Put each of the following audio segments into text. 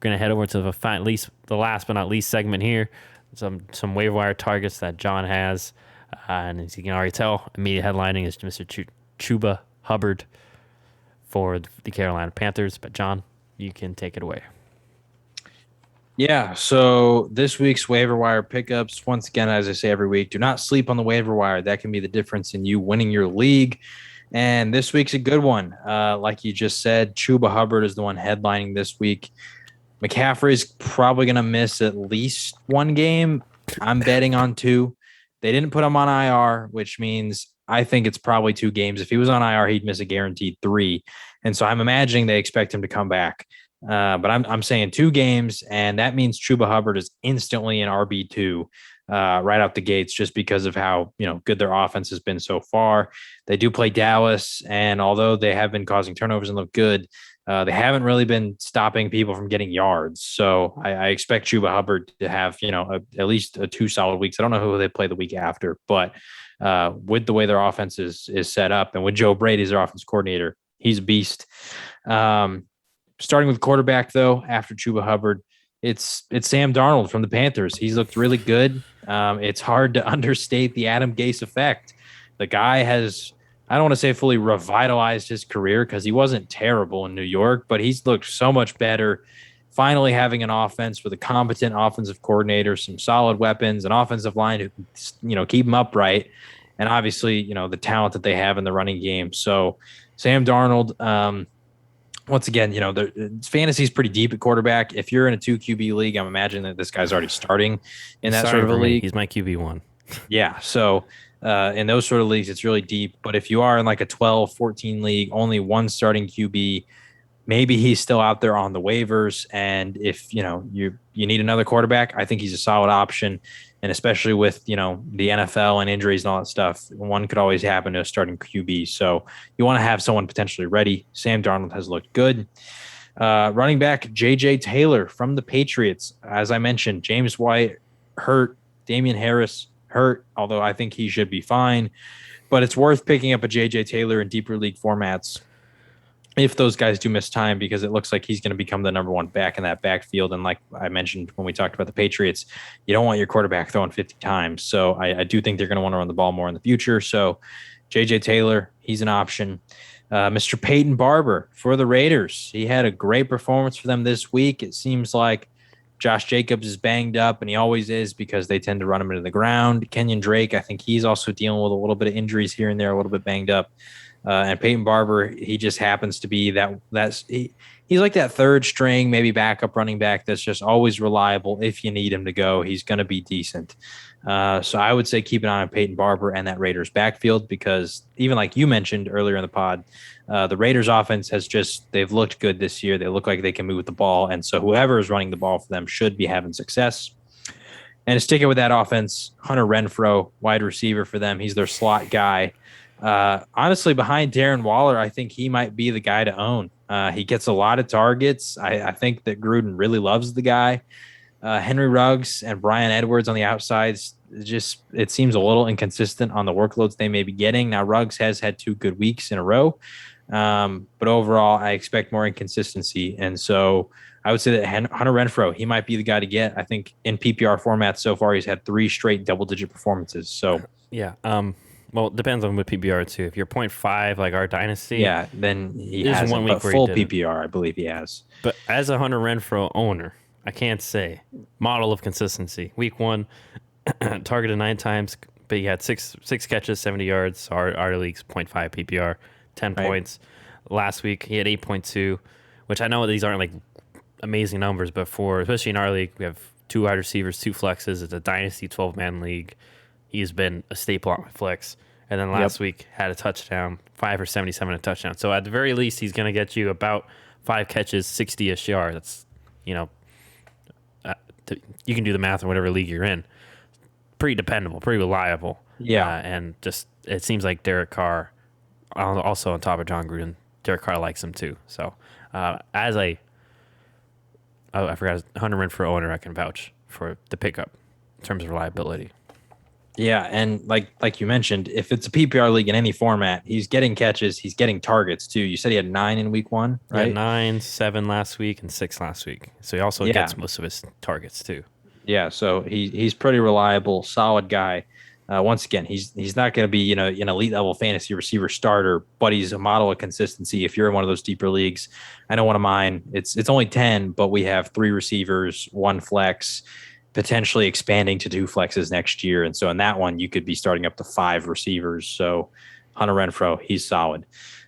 going to head over to at least the last but not least segment here. Some waiver wire targets that John has. And as you can already tell, immediate headlining is Mr. Chuba Hubbard for the Carolina Panthers. But John, you can take it away. Yeah, so this week's waiver wire pickups, once again, as I say every week, do not sleep on the waiver wire. That can be the difference in you winning your league. And this week's a good one. Like you just said, Chuba Hubbard is the one headlining this week. McCaffrey's probably going to miss at least one game. I'm betting on two. They didn't put him on IR, which means I think it's probably 2 games. If he was on IR, he'd miss a guaranteed 3. And so I'm imagining they expect him to come back. But I'm saying 2 games, and that means Chuba Hubbard is instantly an RB2 right out the gates, just because of how good their offense has been so far. They do play Dallas, and although they have been causing turnovers and look good, they haven't really been stopping people from getting yards. So I expect Chuba Hubbard to have at least 2 solid weeks. I don't know who they play the week after, but with the way their offense is set up, and with Joe Brady as their offense coordinator, he's a beast. Starting with quarterback, though, after Chuba Hubbard, it's Sam Darnold from the Panthers. He's looked really good. It's hard to understate the Adam Gase effect. The guy has, I don't want to say fully revitalized his career because he wasn't terrible in New York, but he's looked so much better. Finally having an offense with a competent offensive coordinator, some solid weapons, an offensive line who can, keep him upright, and obviously, the talent that they have in the running game. So Sam Darnold, once again, the fantasy is pretty deep at quarterback. If you're in a 2 QB league, I'm imagining that this guy's already starting in that sort of a league. He's my QB1. Yeah. So in those sort of leagues, it's really deep. But if you are in like a 12, 14 league, only one starting QB, maybe he's still out there on the waivers. And if, you need another quarterback, I think he's a solid option. And especially with, the NFL and injuries and all that stuff, one could always happen to a starting QB. So you want to have someone potentially ready. Sam Darnold has looked good. Running back, J.J. Taylor from the Patriots. As I mentioned, James White hurt, Damian Harris hurt, although I think he should be fine. But it's worth picking up a J.J. Taylor in deeper league formats if those guys do miss time, because it looks like he's going to become the number 1 back in that backfield. And like I mentioned when we talked about the Patriots, you don't want your quarterback throwing 50 times. So I do think they're going to want to run the ball more in the future. So J.J. Taylor, he's an option. Mr. Peyton Barber for the Raiders. He had a great performance for them this week. It seems like Josh Jacobs is banged up, and he always is because they tend to run him into the ground. Kenyon Drake, I think he's also dealing with a little bit of injuries here and there, a little bit banged up. And Peyton Barber, he just happens to be he's like that third string, maybe backup running back that's just always reliable. If you need him to go, he's going to be decent. So I would say keep an eye on Peyton Barber and that Raiders backfield, because even like you mentioned earlier in the pod, the Raiders offense they've looked good this year. They look like they can move with the ball. And so whoever is running the ball for them should be having success. And sticking with that offense, Hunter Renfrow, wide receiver for them. He's their slot guy. Honestly, behind Darren Waller, I think he might be the guy to own. He gets a lot of targets. I think that Gruden really loves the guy. Henry Ruggs and Brian Edwards on the outsides, it seems a little inconsistent on the workloads they may be getting. Now, Ruggs has had 2 good weeks in a row, but overall, I expect more inconsistency. And so I would say that Hunter Renfrow, he might be the guy to get. I think in PPR formats so far, he's had 3 straight double-digit performances. So yeah, well, it depends on what PPR too. If you're 0.5, like our dynasty, yeah, then he has 1 week full PPR. I believe he has. But as a Hunter Renfrow owner, I can't say model of consistency. Week 1, targeted 9 times, but he had six catches, 70 yards. Our league's 0.5 PPR, 10 points. Last week he had 8.2, which I know these aren't like amazing numbers, but especially in our league, we have 2 wide receivers, 2 flexes. It's a dynasty 12-man league. He's been a staple on my flex. And then last week had a touchdown, 5 for 77, a touchdown. So at the very least, he's going to get you about 5 catches, 60-ish yards. That's, you can do the math in whatever league you're in. Pretty dependable, pretty reliable. Yeah. And just, it seems like Derek Carr, also on top of John Gruden, Derek Carr likes him too. So I forgot, Hunter Renfrow owner, I can vouch for the pickup in terms of reliability. Yeah, and like you mentioned, if it's a PPR league in any format, he's getting catches, he's getting targets too. You said he had 9 in week 1, Yeah, right? 9, 7 last week, and 6 last week. So he also Yeah, gets most of his targets too. yeah. So he's pretty reliable, solid guy. Once again, he's not going to be an elite level fantasy receiver starter, but he's a model of consistency. If you're in one of those deeper leagues, I know one of mine. It's only 10, but we have 3 receivers, 1 flex, potentially expanding to 2 flexes next year. And so in that one, you could be starting up to 5 receivers. So Hunter Renfro, he's solid.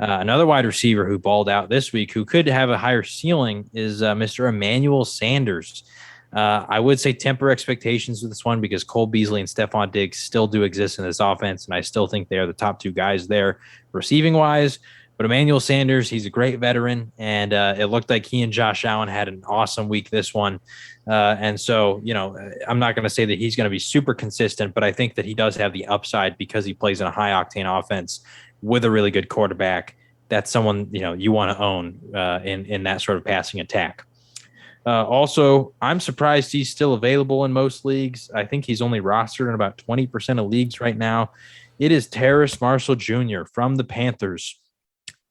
Another wide receiver who balled out this week, who could have a higher ceiling, is Mr. Emmanuel Sanders. I would say temper expectations with this one because Cole Beasley and Stephon Diggs still do exist in this offense, and I still think they are the top 2 guys there receiving wise. But Emmanuel Sanders, he's a great veteran, and it looked like he and Josh Allen had an awesome week this one. And so, I'm not going to say that he's going to be super consistent, but I think that he does have the upside because he plays in a high octane offense with a really good quarterback. That's someone you want to own in that sort of passing attack. Also, I'm surprised he's still available in most leagues. I think he's only rostered in about 20% of leagues right now. It is Terrace Marshall Jr. from the Panthers.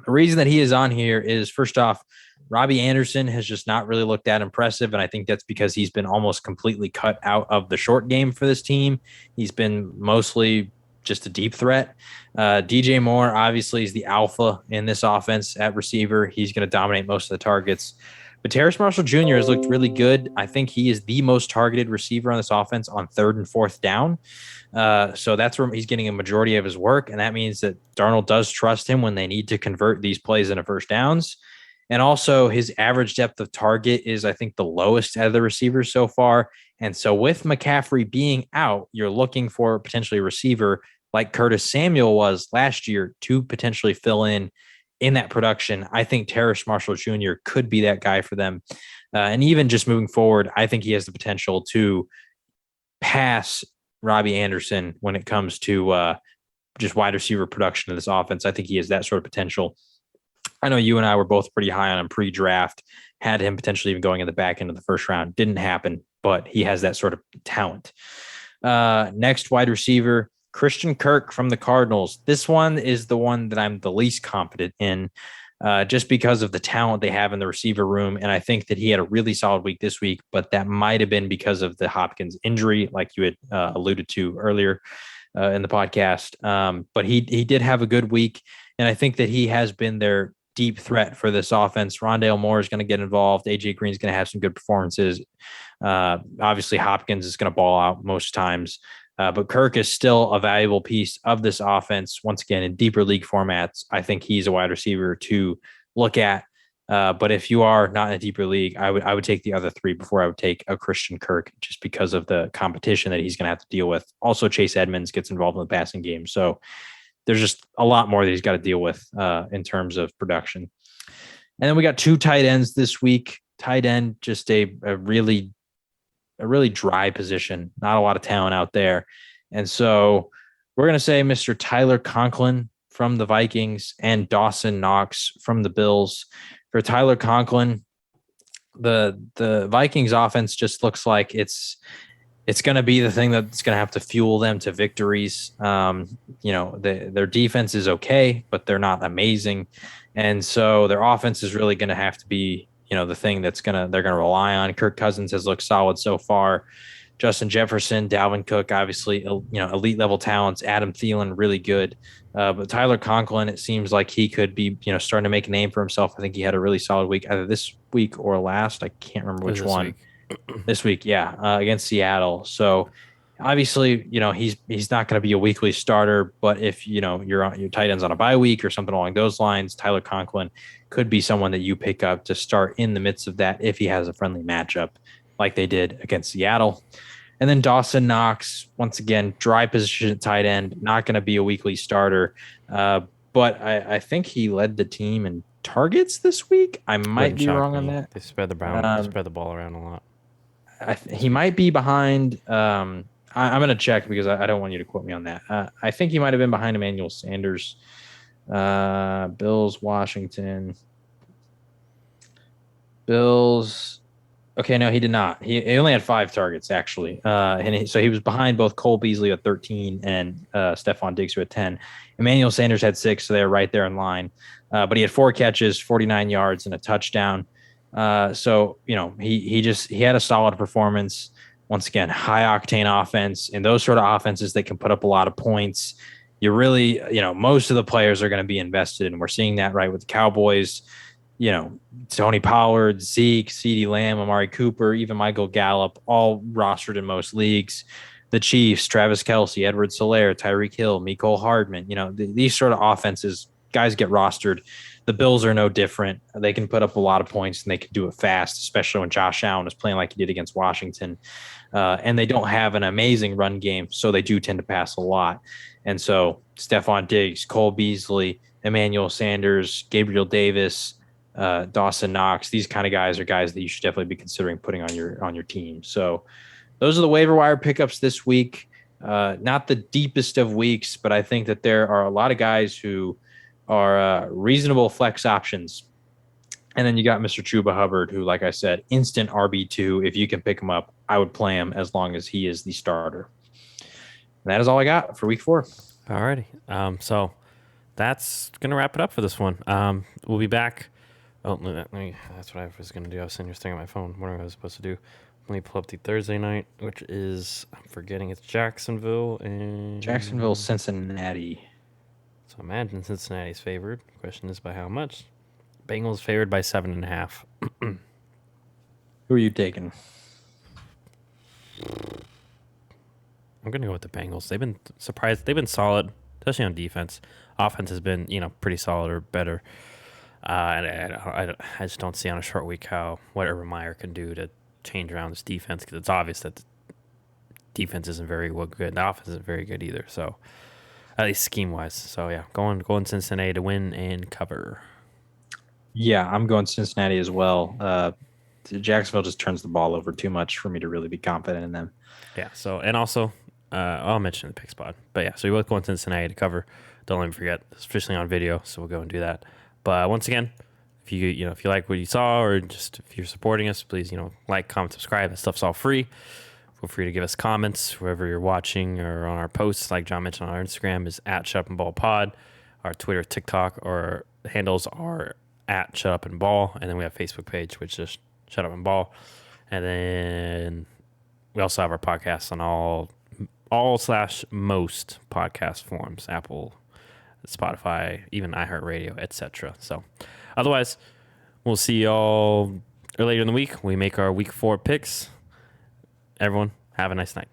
The reason that he is on here is, first off, Robbie Anderson has just not really looked that impressive. And I think that's because he's been almost completely cut out of the short game for this team. He's been mostly just a deep threat. DJ Moore, obviously, is the alpha in this offense at receiver. He's going to dominate most of the targets. But Terrace Marshall Jr. has looked really good. I think he is the most targeted receiver on this offense on 3rd and 4th down. So that's where he's getting a majority of his work. And that means that Darnold does trust him when they need to convert these plays into first downs. And also his average depth of target is, I think, the lowest out of the receivers so far. And so with McCaffrey being out, you're looking for potentially a receiver like Curtis Samuel was last year to potentially fill in that production. I think Terrace Marshall Jr. could be that guy for them. And even just moving forward, I think he has the potential to pass Robbie Anderson when it comes to just wide receiver production of this offense. I think he has that sort of potential. I know you and I were both pretty high on him pre-draft, had him potentially even going in the back end of the first round. Didn't happen, but he has that sort of talent. Next wide receiver, Christian Kirk from the Cardinals. This one is the one that I'm the least confident in, just because of the talent they have in the receiver room. And I think that he had a really solid week this week, but that might have been because of the Hopkins injury, like you had alluded to earlier in the podcast. But he did have a good week, and I think that he has been their deep threat for this offense. Rondale Moore is going to get involved. AJ Green's going to have some good performances. Obviously, Hopkins is going to ball out most times. But Kirk is still a valuable piece of this offense. Once again, in deeper league formats, I think he's a wide receiver to look at. But if you are not in a deeper league, I would take the other 3 before I would take a Christian Kirk, just because of the competition that he's going to have to deal with. Also, Chase Edmonds gets involved in the passing game, so there's just a lot more that he's got to deal with in terms of production. And then we got 2 tight ends this week. Tight end, just a really dry position, not a lot of talent out there. And so we're going to say Mr. Tyler Conklin from the Vikings and Dawson Knox from the Bills. For Tyler Conklin, the Vikings offense just looks like it's going to be the thing that's going to have to fuel them to victories. Their defense is okay, but they're not amazing. And so their offense is really going to have to be, the thing they're going to rely on. Kirk Cousins has looked solid so far. Justin Jefferson, Dalvin Cook, obviously, elite level talents. Adam Thielen, really good. But Tyler Conklin, it seems like he could be, starting to make a name for himself. I think he had a really solid week, either this week or last. I can't remember which one. This week, yeah, against Seattle. So obviously, he's not going to be a weekly starter, but if you're on your tight ends on a bye week or something along those lines, Tyler Conklin could be someone that you pick up to start in the midst of that if he has a friendly matchup like they did against Seattle. And then Dawson Knox, once again, dry position at tight end, not going to be a weekly starter, but I think he led the team in targets this week. I might be wrong on that. They spread the ball around a lot. He might be behind. I'm going to check because I don't want you to quote me on that. I think he might have been behind Emmanuel Sanders. Bills, Washington. Bills. Okay, no, he did not. He only had 5 targets actually, so he was behind both Cole Beasley at 13 and Stephon Diggs who had 10. Emmanuel Sanders had 6, so they're right there in line. But he had 4 catches, 49 yards, and a touchdown. So he had a solid performance. Once again, high octane offense, and those sort of offenses that can put up a lot of points. You really, most of the players are going to be invested, and we're seeing that right with the Cowboys. Tony Pollard, Zeke, CeeDee Lamb, Amari Cooper, even Michael Gallup, all rostered in most leagues. The Chiefs, Travis Kelce, Edward Solaire, Tyreek Hill, Mecole Hardman. These sort of offenses, guys get rostered. The Bills are no different. They can put up a lot of points and they can do it fast, especially when Josh Allen is playing like he did against Washington. And they don't have an amazing run game, so they do tend to pass a lot. And so Stephon Diggs, Cole Beasley, Emmanuel Sanders, Gabriel Davis, Dawson Knox, these kind of guys are guys that you should definitely be considering putting on your team. So those are the waiver wire pickups this week. Not the deepest of weeks, but I think that there are a lot of guys who are reasonable flex options. And then you got Mr. Chuba Hubbard, who, like I said, instant RB2. If you can pick him up, I would play him as long as he is the starter. And that is all I got for week 4. All righty. So that's going to wrap it up for this one. We'll be back. Oh, that's what I was going to do. I was sitting here staring at my phone. What am I supposed to do? Let me pull up the Thursday night, which is, I'm forgetting, it's Jacksonville and... Cincinnati. So imagine Cincinnati's favored. Question is by how much? Bengals favored by 7.5. Who are you taking? I'm going to go with the Bengals. They've been surprised. They've been solid, especially on defense. Offense has been, pretty solid or better. And I just don't see on a short week what Urban Meyer can do to change around this defense, because it's obvious that the defense isn't very good. The offense isn't very good either. So at least scheme wise. So yeah, going Cincinnati to win and cover. Yeah, I'm going Cincinnati as well. Jacksonville just turns the ball over too much for me to really be confident in them. Yeah. So, and also, I'll mention the pick spot. But yeah, so you're both going Cincinnati to cover. Don't let me forget. It's officially on video, so we'll go and do that. But once again, if you like what you saw, or just if you're supporting us, please like, comment, subscribe. That stuff's all free. Feel free to give us comments wherever you're watching or on our posts. Like John mentioned, on our Instagram is @ShutUpAndBallPod. Our Twitter, TikTok, or handles are @ShutUpAndBall, and then we have a Facebook page, which is Shut Up and Ball. And then we also have our podcasts on all/most podcast forms: Apple, Spotify, even iHeartRadio, etc. So otherwise, we'll see y'all later in the week. We make our week 4 picks. Everyone, have a nice night.